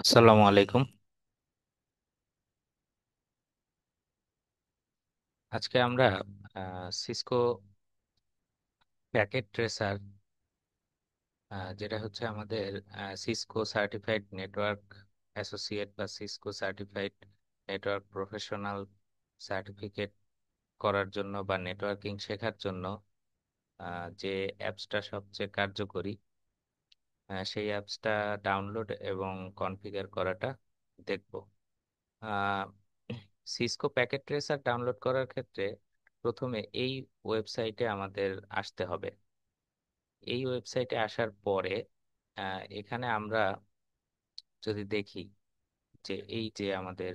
আসসালামু আলাইকুম। আজকে আমরা সিসকো প্যাকেট ট্রেসার, যেটা হচ্ছে আমাদের সিসকো সার্টিফাইড নেটওয়ার্ক অ্যাসোসিয়েট বা Cisco certified network professional certificate করার জন্য বা নেটওয়ার্কিং শেখার জন্য যে অ্যাপসটা সবচেয়ে কার্যকরী, সেই অ্যাপসটা ডাউনলোড এবং কনফিগার করাটা দেখব। সিসকো প্যাকেট ট্রেসার ডাউনলোড করার ক্ষেত্রে প্রথমে এই ওয়েবসাইটে আমাদের আসতে হবে। এই ওয়েবসাইটে আসার পরে এখানে আমরা যদি দেখি যে এই যে আমাদের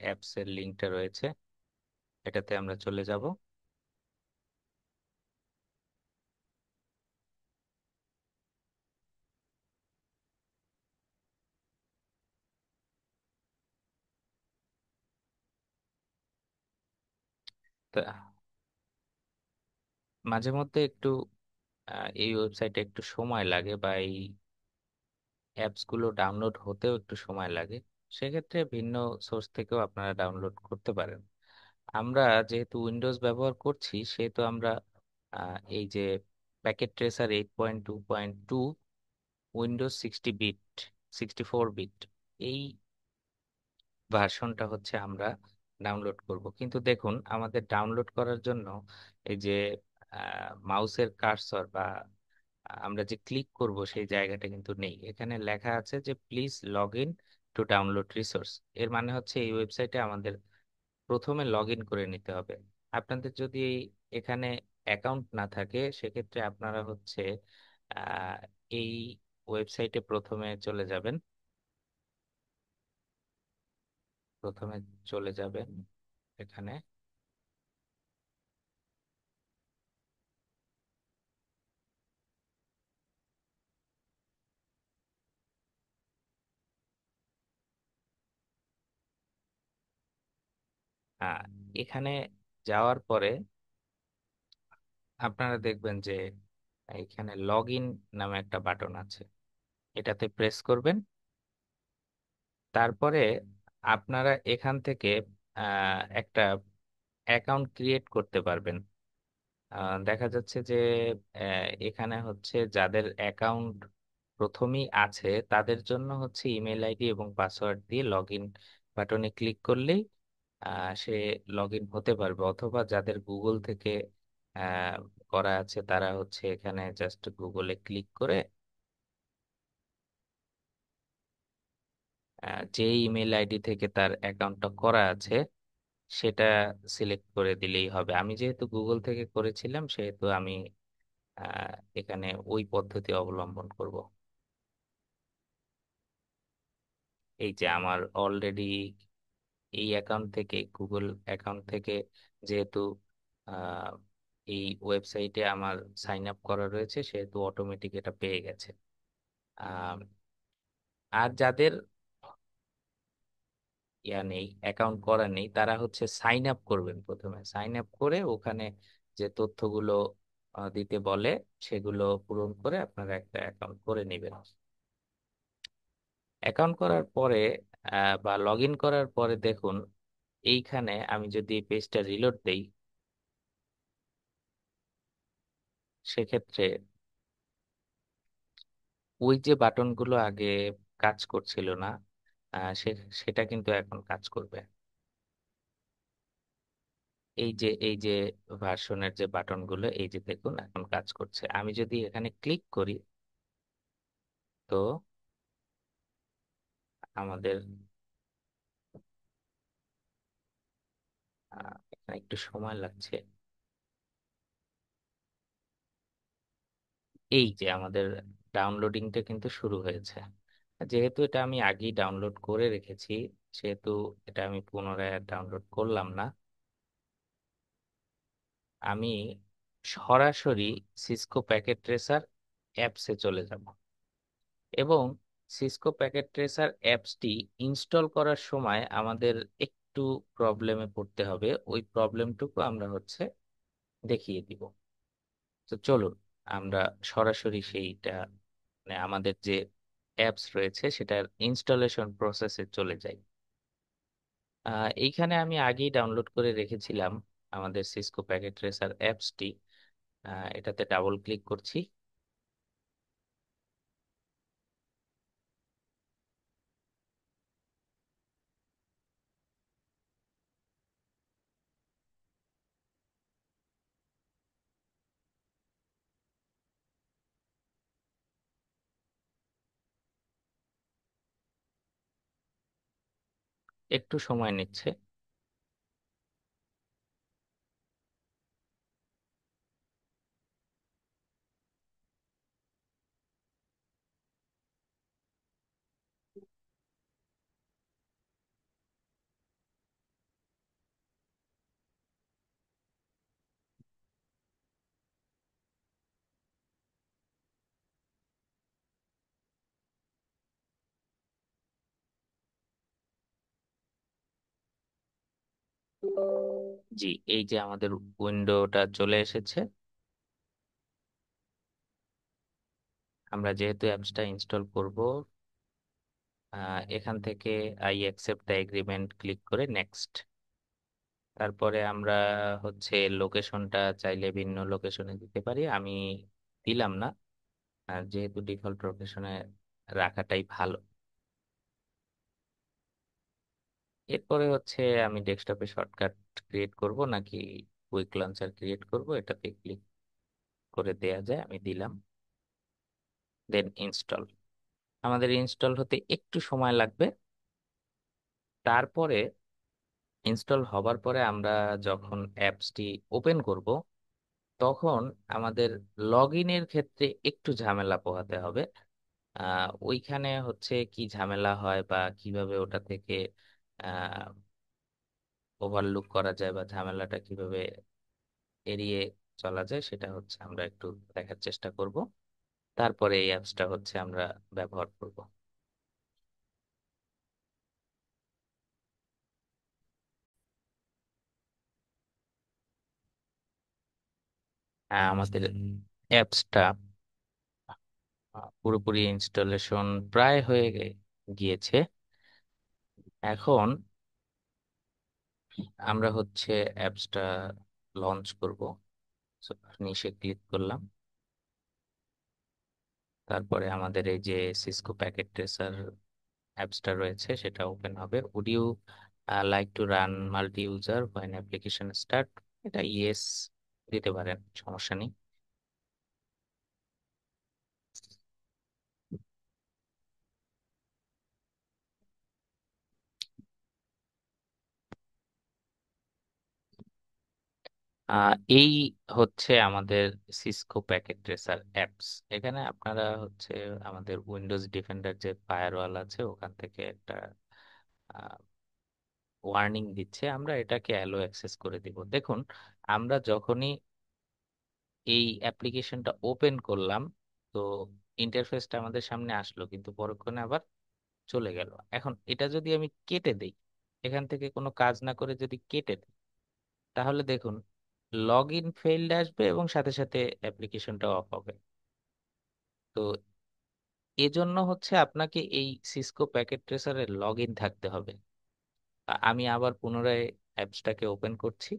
অ্যাপস এর লিঙ্কটা রয়েছে, এটাতে আমরা চলে যাব। তা মাঝে মধ্যে একটু এই ওয়েবসাইটে একটু সময় লাগে বা এই অ্যাপস গুলো ডাউনলোড হতেও একটু সময় লাগে। সেক্ষেত্রে ভিন্ন সোর্স থেকেও আপনারা ডাউনলোড করতে পারেন। আমরা যেহেতু উইন্ডোজ ব্যবহার করছি, সেহেতু আমরা এই যে packet tracer 8.2.2 windows 60 bit, 64 bit, এই ভার্সনটা হচ্ছে আমরা ডাউনলোড করব। কিন্তু দেখুন, আমাদের ডাউনলোড করার জন্য এই যে মাউসের কার্সর বা আমরা যে ক্লিক করব সেই জায়গাটা কিন্তু নেই। এখানে লেখা আছে যে please log in to download resource. এর মানে হচ্ছে এই ওয়েবসাইটে আমাদের প্রথমে লগ ইন করে নিতে হবে। আপনাদের যদি এখানে অ্যাকাউন্ট না থাকে, সেক্ষেত্রে আপনারা হচ্ছে আহ, এই ওয়েবসাইটে প্রথমে চলে যাবেন। প্রথমে চলে যাবেন এখানে। আহ, এখানে যাওয়ার পরে আপনারা দেখবেন যে এখানে লগ ইন নামে একটা বাটন আছে, এটাতে প্রেস করবেন। তারপরে আপনারা এখান থেকে একটা অ্যাকাউন্ট ক্রিয়েট করতে পারবেন। দেখা যাচ্ছে যে এখানে হচ্ছে যাদের অ্যাকাউন্ট প্রথমেই আছে তাদের জন্য হচ্ছে ইমেল আইডি এবং পাসওয়ার্ড দিয়ে লগ ইন বাটনে ক্লিক করলেই সে লগ ইন হতে পারবে। অথবা যাদের গুগল থেকে আহ, করা আছে, তারা হচ্ছে এখানে জাস্ট গুগলে ক্লিক করে যে ইমেল আইডি থেকে তার অ্যাকাউন্টটা করা আছে সেটা সিলেক্ট করে দিলেই হবে। আমি যেহেতু গুগল থেকে করেছিলাম, সেহেতু আমি এখানে ওই পদ্ধতি অবলম্বন করব। এই যে আমার অলরেডি এই অ্যাকাউন্ট থেকে, গুগল অ্যাকাউন্ট থেকে, যেহেতু আহ, এই ওয়েবসাইটে আমার সাইন আপ করা রয়েছে, সেহেতু অটোমেটিক এটা পেয়ে গেছে। আহ, আর যাদের ইয়া নেই, অ্যাকাউন্ট করা নেই, তারা হচ্ছে সাইন আপ করবেন। প্রথমে সাইন আপ করে ওখানে যে তথ্যগুলো দিতে বলে সেগুলো পূরণ করে আপনারা একটা অ্যাকাউন্ট করে নেবেন। অ্যাকাউন্ট করার পরে বা লগ ইন করার পরে দেখুন, এইখানে আমি যদি পেজটা রিলোড দেই, সেক্ষেত্রে ওই যে বাটনগুলো আগে কাজ করছিল না, সেটা কিন্তু এখন কাজ করবে। এই যে ভার্সনের যে বাটনগুলো, এই যে দেখুন এখন কাজ করছে। আমি যদি এখানে ক্লিক করি, তো আমাদের এখানে একটু সময় লাগছে। এই যে আমাদের ডাউনলোডিংটা কিন্তু শুরু হয়েছে। যেহেতু এটা আমি আগেই ডাউনলোড করে রেখেছি, সেহেতু এটা আমি পুনরায় ডাউনলোড করলাম না। আমি সরাসরি সিসকো প্যাকেট ট্রেসার অ্যাপসে চলে যাব এবং সিসকো প্যাকেট ট্রেসার অ্যাপসটি ইনস্টল করার সময় আমাদের একটু প্রবলেমে পড়তে হবে। ওই প্রবলেমটুকু আমরা হচ্ছে দেখিয়ে দিব। তো চলুন আমরা সরাসরি সেইটা, মানে আমাদের যে অ্যাপস রয়েছে সেটার ইনস্টলেশন প্রসেসে চলে যাই। এইখানে আমি আগেই ডাউনলোড করে রেখেছিলাম আমাদের সিসকো প্যাকেট ট্রেসার অ্যাপসটি। এটাতে ডাবল ক্লিক করছি। একটু সময় নিচ্ছে। জি, এই যে আমাদের উইন্ডোটা চলে এসেছে। আমরা যেহেতু অ্যাপসটা ইনস্টল করব, এখান থেকে I accept the agreement click করে নেক্সট। তারপরে আমরা হচ্ছে লোকেশনটা চাইলে ভিন্ন লোকেশনে দিতে পারি, আমি দিলাম না। যেহেতু ডিফল্ট লোকেশনে রাখাটাই ভালো। এরপরে হচ্ছে আমি ডেস্কটপে শর্টকাট ক্রিয়েট করব নাকি কুইক লঞ্চার ক্রিয়েট করব, এটাতে ক্লিক করে দেয়া যায়, আমি দিলাম। দেন ইনস্টল। আমাদের ইনস্টল হতে একটু সময় লাগবে। তারপরে ইনস্টল হবার পরে আমরা যখন অ্যাপসটি ওপেন করব, তখন আমাদের লগ ইনের ক্ষেত্রে একটু ঝামেলা পোহাতে হবে। ওইখানে হচ্ছে কি ঝামেলা হয় বা কিভাবে ওটা থেকে ওভারলুক করা যায় বা ঝামেলাটা কিভাবে এড়িয়ে চলা যায়, সেটা হচ্ছে আমরা একটু দেখার চেষ্টা করব। তারপরে এই অ্যাপসটা হচ্ছে আমরা ব্যবহার করব। আমাদের অ্যাপসটা পুরোপুরি ইনস্টলেশন প্রায় হয়ে গিয়েছে। এখন আমরা হচ্ছে অ্যাপসটা লঞ্চ করব। So, নিচে ক্লিক করলাম। তারপরে আমাদের এই যে সিসকো প্যাকেট ট্রেসার অ্যাপসটা রয়েছে সেটা ওপেন হবে। Would you like to run multi user when application start? এটা ইয়েস দিতে পারেন, সমস্যা নেই। এই হচ্ছে আমাদের সিসকো প্যাকেট ট্রেসার অ্যাপস। এখানে আপনারা হচ্ছে আমাদের উইন্ডোজ ডিফেন্ডার যে ফায়ারওয়াল আছে ওখান থেকে একটা ওয়ার্নিং দিচ্ছে, আমরা এটাকে অ্যালো অ্যাক্সেস করে দিব। দেখুন, আমরা যখনই এই অ্যাপ্লিকেশনটা ওপেন করলাম, তো ইন্টারফেসটা আমাদের সামনে আসলো, কিন্তু পরক্ষণে আবার চলে গেল। এখন এটা যদি আমি কেটে দেই, এখান থেকে কোনো কাজ না করে যদি কেটে দিই, তাহলে দেখুন লগ ইন ফেইল্ড আসবে এবং সাথে সাথে অ্যাপ্লিকেশনটা অফ হবে। তো এজন্য হচ্ছে আপনাকে এই সিসকো প্যাকেট ট্রেসারে লগ ইন থাকতে হবে। আমি আবার পুনরায় অ্যাপসটাকে ওপেন করছি।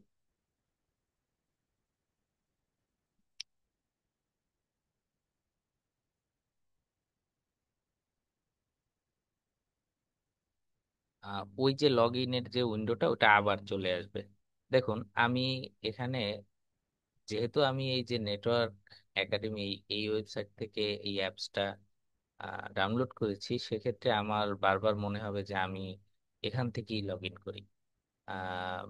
ওই যে লগ ইনের যে উইন্ডোটা ওটা আবার চলে আসবে। দেখুন, আমি এখানে যেহেতু আমি এই যে নেটওয়ার্ক একাডেমি এই ওয়েবসাইট থেকে এই অ্যাপসটা ডাউনলোড করেছি, সেক্ষেত্রে আমার বারবার মনে হবে যে আমি এখান থেকেই লগ ইন করি। আহ,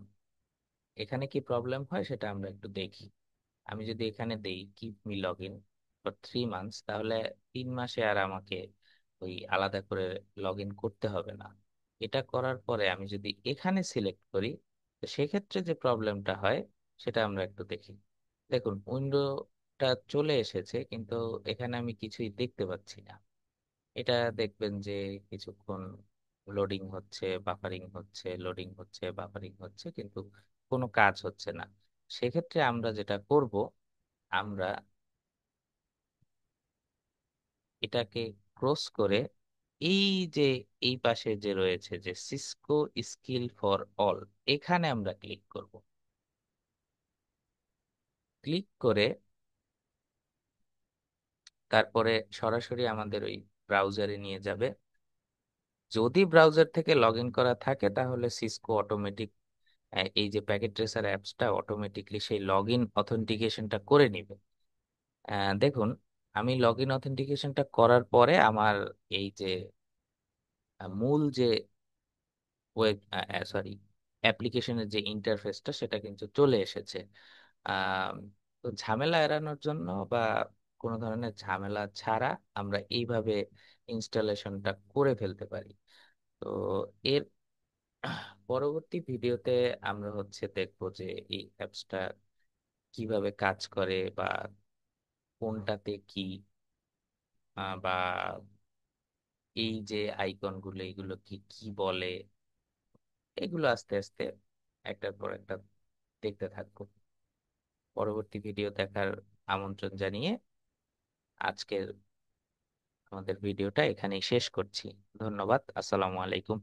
এখানে কি প্রবলেম হয় সেটা আমরা একটু দেখি। আমি যদি এখানে দেই keep me log in for 3 months, তাহলে 3 মাসে আর আমাকে ওই আলাদা করে লগ ইন করতে হবে না। এটা করার পরে আমি যদি এখানে সিলেক্ট করি, তো সেক্ষেত্রে যে প্রবলেমটা হয় সেটা আমরা একটু দেখি। দেখুন, উইন্ডোটা চলে এসেছে কিন্তু এখানে আমি কিছুই দেখতে পাচ্ছি না। এটা দেখবেন যে কিছুক্ষণ লোডিং হচ্ছে, বাফারিং হচ্ছে, লোডিং হচ্ছে, বাফারিং হচ্ছে, কিন্তু কোনো কাজ হচ্ছে না। সেক্ষেত্রে আমরা যেটা করব, আমরা এটাকে ক্রস করে এই যে এই পাশে যে রয়েছে যে সিসকো স্কিল ফর অল, এখানে আমরা ক্লিক করব। ক্লিক করে তারপরে সরাসরি আমাদের ওই ব্রাউজারে নিয়ে যাবে। যদি ব্রাউজার থেকে লগ ইন করা থাকে তাহলে সিসকো অটোমেটিক এই যে প্যাকেট ট্রেসার অ্যাপসটা অটোমেটিকলি সেই লগ ইন অথেন্টিকেশনটা করে নিবে। দেখুন, আমি লগ ইন অথেন্টিকেশনটা করার পরে আমার এই যে মূল যে ওয়েব, সরি, অ্যাপ্লিকেশনের যে ইন্টারফেসটা সেটা কিন্তু চলে এসেছে। আম, তো ঝামেলা এড়ানোর জন্য বা কোনো ধরনের ঝামেলা ছাড়া আমরা এইভাবে ইনস্টলেশনটা করে ফেলতে পারি। তো এর পরবর্তী ভিডিওতে আমরা হচ্ছে দেখবো যে এই অ্যাপসটা কিভাবে কাজ করে বা কোনটাতে কি বা এই যে আইকন গুলো এগুলো কি কি বলে, এগুলো আস্তে আস্তে একটার পর একটা দেখতে থাকবো। পরবর্তী ভিডিও দেখার আমন্ত্রণ জানিয়ে আজকের আমাদের ভিডিওটা এখানেই শেষ করছি। ধন্যবাদ। আসসালামু আলাইকুম।